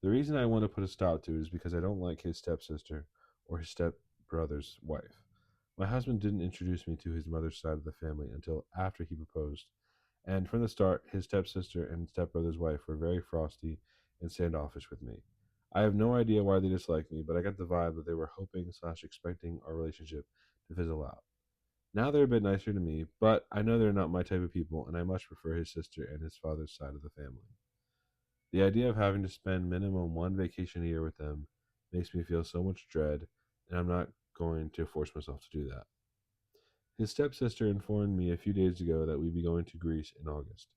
The reason I want to put a stop to it is because I don't like his stepsister or his stepbrother's wife. My husband didn't introduce me to his mother's side of the family until after he proposed, and from the start, his stepsister and stepbrother's wife were very frosty and standoffish with me. I have no idea why they dislike me, but I got the vibe that they were hoping slash expecting our relationship to fizzle out. Now they're a bit nicer to me, but I know they're not my type of people, and I much prefer his sister and his father's side of the family. The idea of having to spend minimum one vacation a year with them makes me feel so much dread, and I'm not going to force myself to do that. His stepsister informed me a few days ago that we'd be going to Greece in August.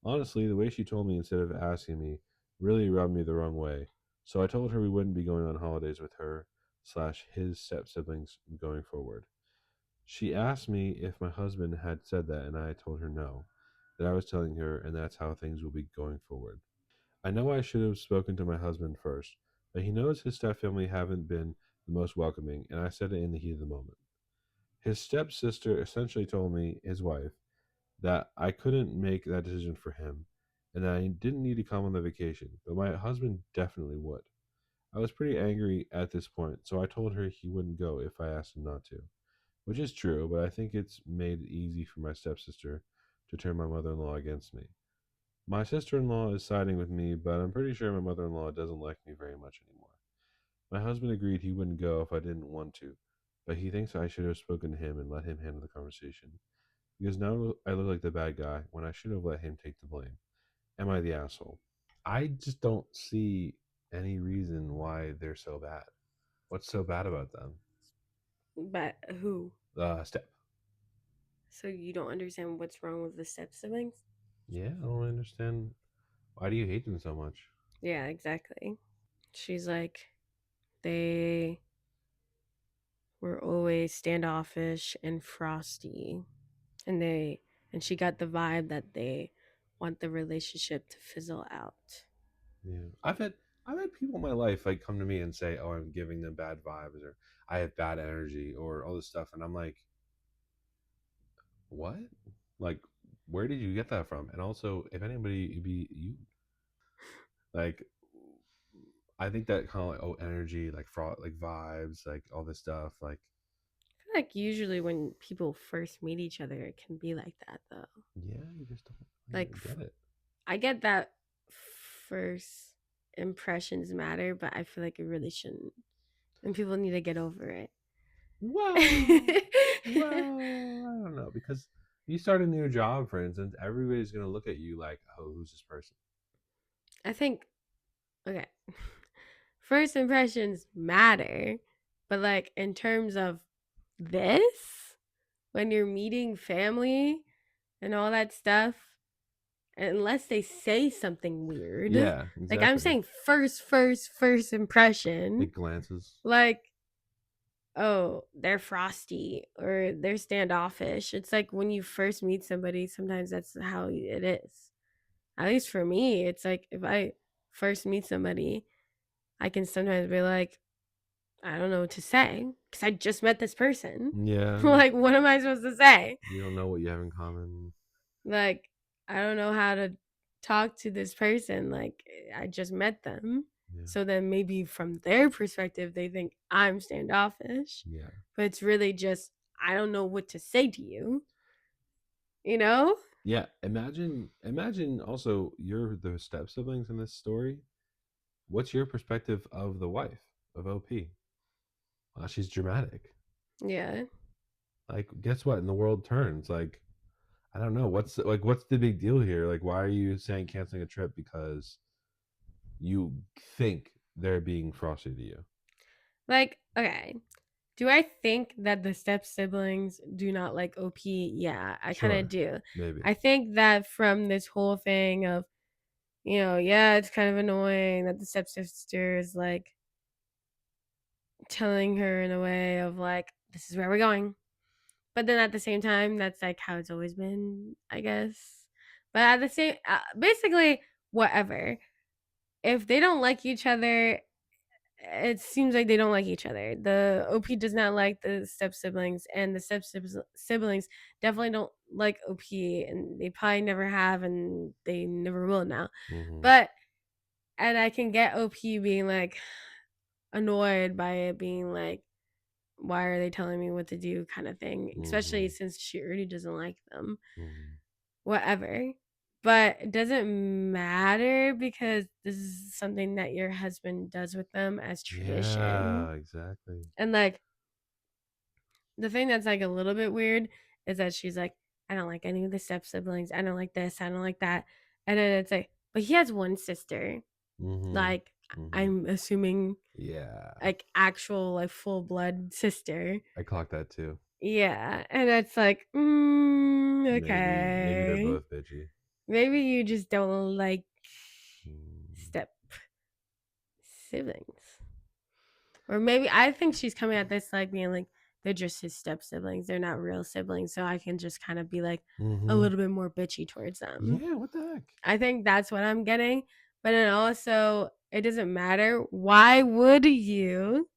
Honestly, the way she told me instead of asking me really rubbed me the wrong way, so I told her we wouldn't be going on holidays with her slash his step siblings going forward. She asked me if my husband had said that, and I told her no, that I was telling her, and that's how things will be going forward. I know I should have spoken to my husband first, but he knows his stepfamily haven't been the most welcoming, and I said it in the heat of the moment. His stepsister essentially told me, his wife, that I couldn't make that decision for him, and that I didn't need to come on the vacation, but my husband definitely would. I was pretty angry at this point, so I told her he wouldn't go if I asked him not to, which is true, but I think it's made it easy for my stepsister to turn my mother in law against me. My sister in law is siding with me, but I'm pretty sure my mother in law doesn't like me very much anymore. My husband agreed he wouldn't go if I didn't want to, but he thinks I should have spoken to him and let him handle the conversation. Because now I look like the bad guy when I should have let him take the blame. Am I the asshole? I just don't see any reason why they're so bad. What's so bad about them? But who? Step. So you don't understand what's wrong with the step siblings? Yeah, I don't understand. Why do you hate them so much? Yeah, exactly. She's like, they were always standoffish and frosty. And she got the vibe that they want the relationship to fizzle out. Yeah, I've had people in my life like come to me and say, "Oh, I'm giving them bad vibes," or "I have bad energy," or all this stuff, and I'm like, "What? Like, where did you get that from?" And also, if anybody, it'd be you. Like, I think that kind of like, oh, energy, like fraud, like vibes, like all this stuff, like I feel like usually when people first meet each other, it can be like that though. yeah, you just don't Like, really get it. I get that first impressions matter, but I feel like it really shouldn't. And people need to get over it. Well, I don't know because you start a new job, for instance, everybody's gonna look at you like, "Oh, who's this person?" I think, okay, first impressions matter, but like in terms of this, when you're meeting family and all that stuff, unless they say something weird, Yeah, like I'm exactly. saying first impression, Big glances. like, oh, they're frosty or they're standoffish. It's like when you first meet somebody, sometimes that's how it is. At least for me, it's like if I first meet somebody, I can sometimes be like, I don't know what to say because I just met this person. Yeah, Like, what am I supposed to say? you don't know what you have in common. Like, I don't know how to talk to this person. Like, I just met them. Yeah, So then maybe from their perspective, they think I'm standoffish. yeah, But it's really just, I don't know what to say to you, you know? yeah. Imagine. Also, you're the step siblings in this story. What's your perspective of the wife? of OP. She's dramatic. Yeah. Like, guess what? And the world turns. Like, I don't know. What's the big deal here? Like, why are you saying canceling a trip because you think they're being frosty to you? Like, okay. Do I think that the step siblings do not like OP? Yeah, I kind Sure, of do. maybe. I think that from this whole thing of, yeah, it's kind of annoying that the stepsister is like telling her in a way of like, this is where we're going. But then at the same time, that's like how it's always been, I guess. But at the same, basically, whatever. If they don't like each other, it seems like they don't like each other. The OP does not like the step siblings, and the step siblings definitely don't like OP, and they probably never have, and they never will now. Mm-hmm. But, and I can get OP being like annoyed by it being like, why are they telling me what to do kind of thing, especially since she already doesn't like them. Whatever. But it doesn't matter because this is something that your husband does with them as tradition. Yeah, exactly. And like the thing that's like a little bit weird is that she's like, I don't like any of the step siblings. I don't like this. I don't like that. And then it's like, but he has one sister. Like, I'm assuming, yeah, like actual, like full blood sister. I clocked that too. Yeah. And it's like, okay. Maybe they're both bitchy. Maybe you just don't like step siblings. Or maybe I think she's coming at this like being like, they're just his step siblings. They're not real siblings. So I can just kind of be like a little bit more bitchy towards them. Yeah, what the heck? I think that's what I'm getting. But then also, it doesn't matter. Why would you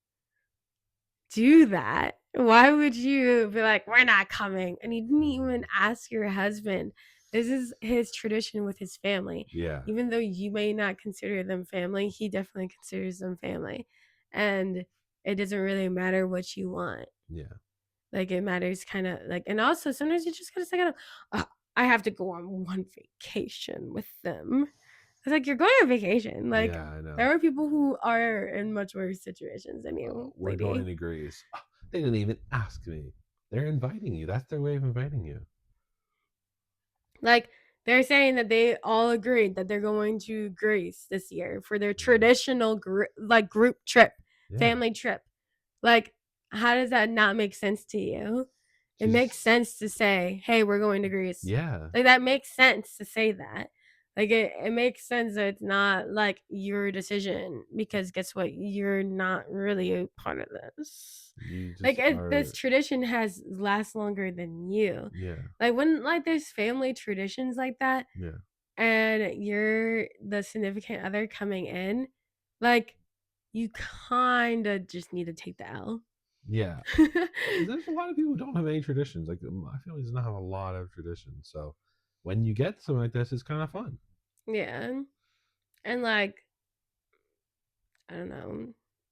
do that? Why would you be like, we're not coming? And you didn't even ask your husband. This is his tradition with his family. Yeah. Even though you may not consider them family, he definitely considers them family. And it doesn't really matter what you want. Yeah. Like, it matters kind of like, and also sometimes you just gotta say, I have to go on one vacation with them. It's like, you're going on vacation. Like, yeah, I know. there are people who are in much worse situations than you. We're lady. going to Greece. They didn't even ask me. They're inviting you. That's their way of inviting you. Like, they're saying that they all agreed that they're going to Greece this year for their traditional group trip, family trip. Like, how does that not make sense to you? It makes sense to say, hey, we're going to Greece. Yeah. Like, that makes sense to say that. Like, it makes sense that it's not like your decision, because guess what? You're not really a part of this. Like, this tradition has lasts longer than you. Yeah. Like, when like there's family traditions like that, Yeah. and you're the significant other coming in, like, you kind of just need to take the L. Yeah. There's a lot of people who don't have any traditions. Like, my family does not have a lot of traditions. So when you get something like this, it's kind of fun. Yeah. And like, I don't know.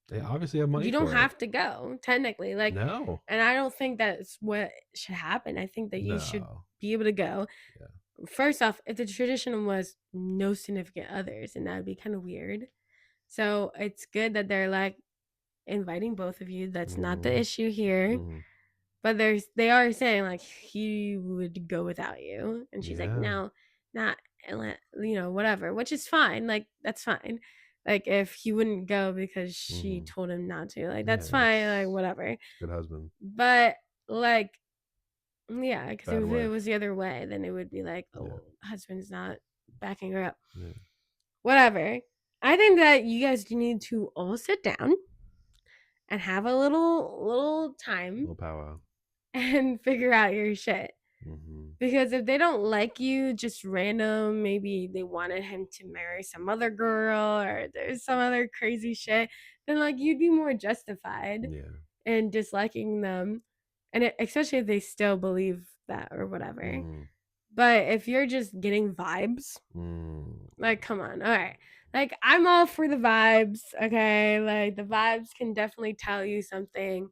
They obviously have money. You don't have to go, technically. Like, no. And I don't think that's what should happen. I think that you should be able to go. Yeah. First off, if the tradition was no significant others, and that would be kind of weird. So it's good that they're like inviting both of you. That's not the issue here. But they are saying like he would go without you, and she's like, no, not, whatever, which is fine. Like, that's fine. Like, if he wouldn't go because she told him not to, like, that's fine. Like, whatever. Good husband. But like, yeah, because if it was the other way, then it would be like, husband's not backing her up. Yeah. Whatever. I think that you guys need to all sit down and have a little time, little powwow, and figure out your shit. Because if they don't like you, just random, maybe they wanted him to marry some other girl, or there's some other crazy shit, then like you'd be more justified in disliking them, and especially if they still believe that or whatever. But if you're just getting vibes, like, come on, all right. Like, I'm all for the vibes, okay? Like, the vibes can definitely tell you something.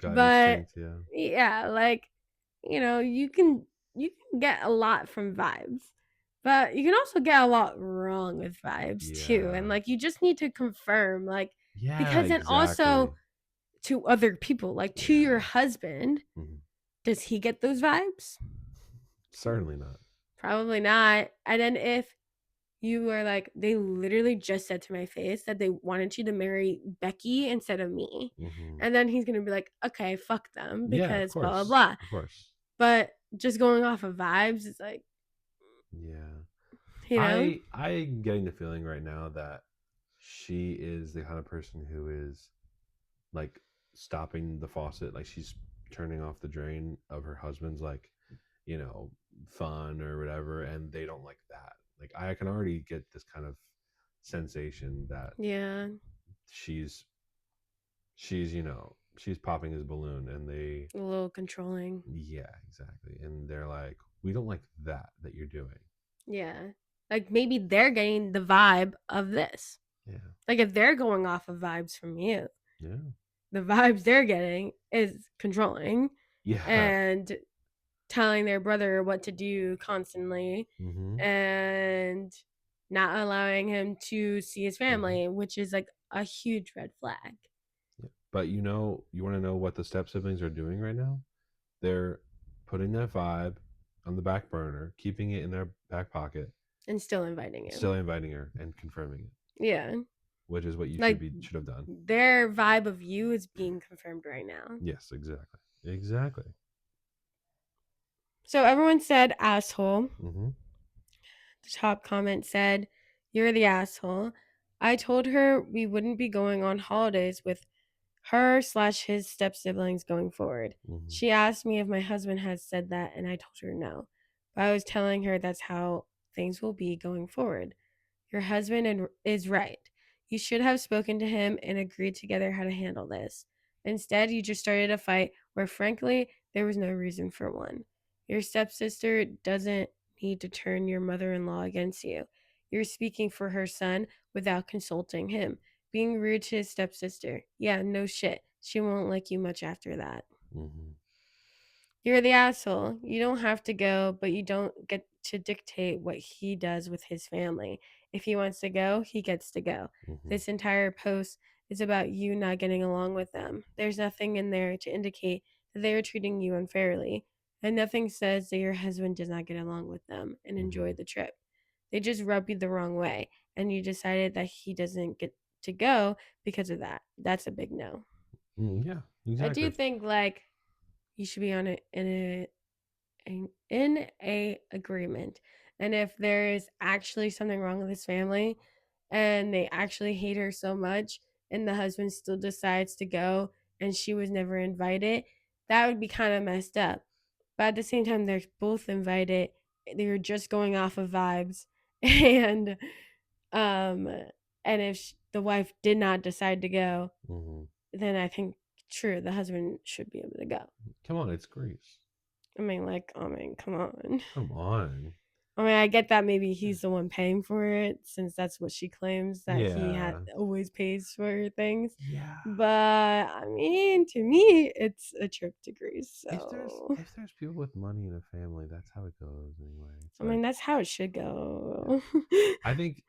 But yeah, like, you can get a lot from vibes, but you can also get a lot wrong with vibes too. And like, you just need to confirm, like, Yeah, Because then also exactly. to other people, like to your Yeah. husband, Mhm. does he get those vibes? Certainly not. Probably not. And then if you were like, they literally just said to my face that they wanted you to marry Becky instead of me. Mhm. And then he's going to be like, okay, fuck them Yeah, of because blah, blah, course. blah. Of course. But just going off of vibes is like, Yeah. you know? I'm getting the feeling right now that she is the kind of person who is like stopping the faucet, like she's turning off the drain of her husband's like, you know, fun or whatever, and they don't like that. Like I can already get this kind of sensation that Yeah. she's she's popping his balloon and they A little controlling. yeah, exactly. And they're like, we don't like that you're doing. Yeah. Like maybe they're getting the vibe of this. Yeah. Like if they're going off of vibes from you, Yeah. the vibes they're getting is controlling Yeah. and telling their brother what to do constantly Mm-hmm. and not allowing him to see his Mm-hmm. family, which is like a huge red flag. Yeah. But you want to know what the step siblings are doing right now? They're putting that vibe on the back burner, keeping it in their back pocket, And still inviting you. still inviting her and confirming it, Yeah. which is what you Like should have done. their vibe of you is being confirmed right now. Yes, exactly. Exactly. So everyone said asshole. Mm-hmm. The top comment said, "You're the asshole. I told her we wouldn't be going on holidays with her/his step siblings going forward. Mm-hmm. She asked me if my husband had said that, and I told her no. But I was telling her that's how things will be going forward. Your husband is right. You should have spoken to him and agreed together how to handle this. Instead, you just started a fight where, frankly, there was no reason for one. Your stepsister doesn't need to turn your mother in law against you. You're speaking for her son without consulting him. Being rude to his stepsister. Yeah, no shit. She won't like you much after that. Mm-hmm. You're the asshole. You don't have to go, but you don't get to dictate what he does with his family. If he wants to go, he gets to go. Mm-hmm. This entire post is about you not getting along with them. There's nothing in there to indicate that they are treating you unfairly, and nothing says that your husband does not get along with them and Mm-hmm. enjoy the trip. They just rub you the wrong way, and you decided that he doesn't get to go because of that. That's a big no. Yeah, I do exactly. think like you should be on it in a agreement. And if there is actually something wrong with his family and they actually hate her so much and the husband still decides to go and she was never invited, that would be kind of messed up. But at the same time, they're both invited. They were just going off of vibes. And um and if the wife did not decide to go, Mm-hmm. then I think true, the husband should be able to go. Come on, it's Greece. Come on. Come on. I mean, I get that maybe he's the one paying for it since that's what she claims that Yeah. always pays for things. Yeah. But I mean, to me, it's a trip to Greece. So If there's people with money in a family, that's how it goes anyway. It's I like mean, that's how it should go. I think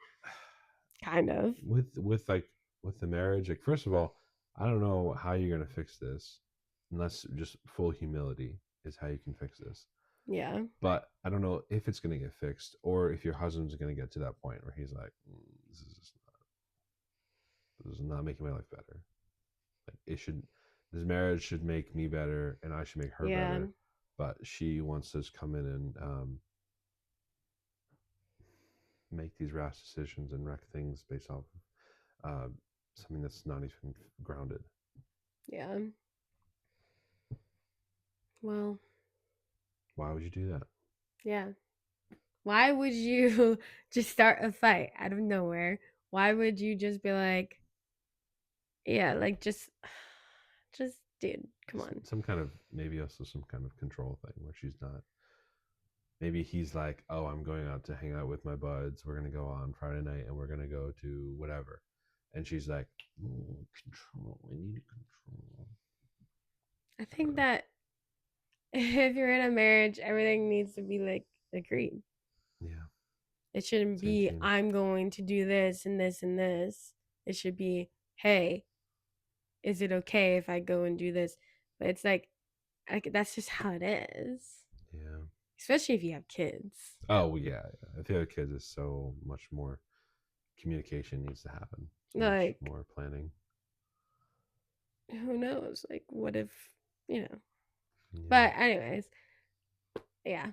Kind of. with the marriage, like first of all, I don't know how you're gonna fix this unless just full humility is how you can fix this. Yeah. But I don't know if it's gonna get fixed or if your husband's gonna get to that point where he's like, this is not making my life better. Like this marriage should make me better and I should make her Yeah. better. But she wants to just come in and make these rash decisions and wreck things based off of something that's not even grounded. Yeah. Well, Why would you do that? yeah. Why would you just start a fight out of nowhere? Why would you just be like, yeah, like just dude, come on. Some kind of maybe also some kind of control thing where she's not. Maybe he's like, oh, I'm going out to hang out with my buds. We're gonna go on Friday night and we're gonna go to whatever, and she's like, control. I need control. I think that if you're in a marriage, everything needs to be like agreed. Yeah. It shouldn't Same be team. I'm going to do this and this and this. It should be hey, is it okay if I go and do this? But it's like, that's just how it is. Yeah. Especially if you have kids. Oh yeah. If you have kids, it's so much more communication needs to happen. So much Like, more planning. who knows? Like, what if, you know? Yeah. But anyways, yeah.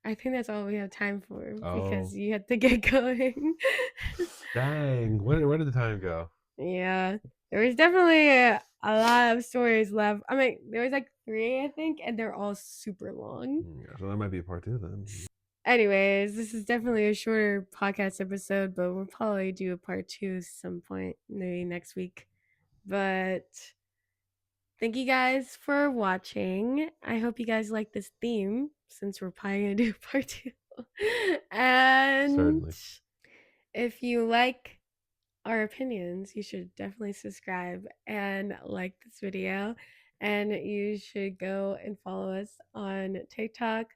I think that's all we have time for because Oh. you have to get going. Dang. Where did the time go? Yeah. There was definitely a lot of stories left. I mean, there was like 3, I think, and they're all super long. Yeah, so that might be a part 2 then. Anyways, this is definitely a shorter podcast episode, but we'll probably do a part 2 some point, maybe next week. But thank you guys for watching. I hope you guys like this theme since we're probably going to do part 2. And Certainly. if you like our opinions, you should definitely subscribe and like this video. And you should go and follow us on TikTok,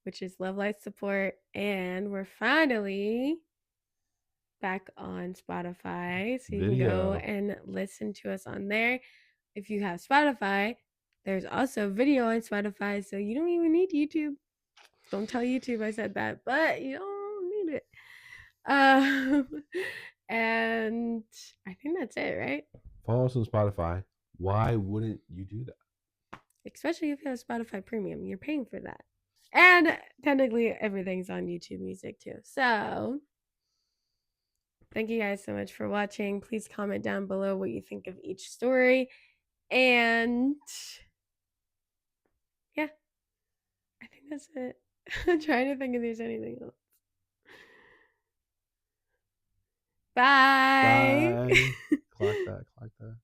which is Love Life Support. And we're finally back on Spotify. So you can go and listen to us on there. If you have Spotify, there's also video on Spotify. So you don't even need YouTube. Don't tell YouTube I said that, but you don't need it. And I think that's it, right? Follow us on Spotify. Why wouldn't you do that? Especially if you have Spotify Premium, you're paying for that. And technically, everything's on YouTube Music too. So, thank you guys so much for watching. Please comment down below what you think of each story. And yeah, I think that's it. I'm trying to think if there's anything else. Bye. Bye. Clock that.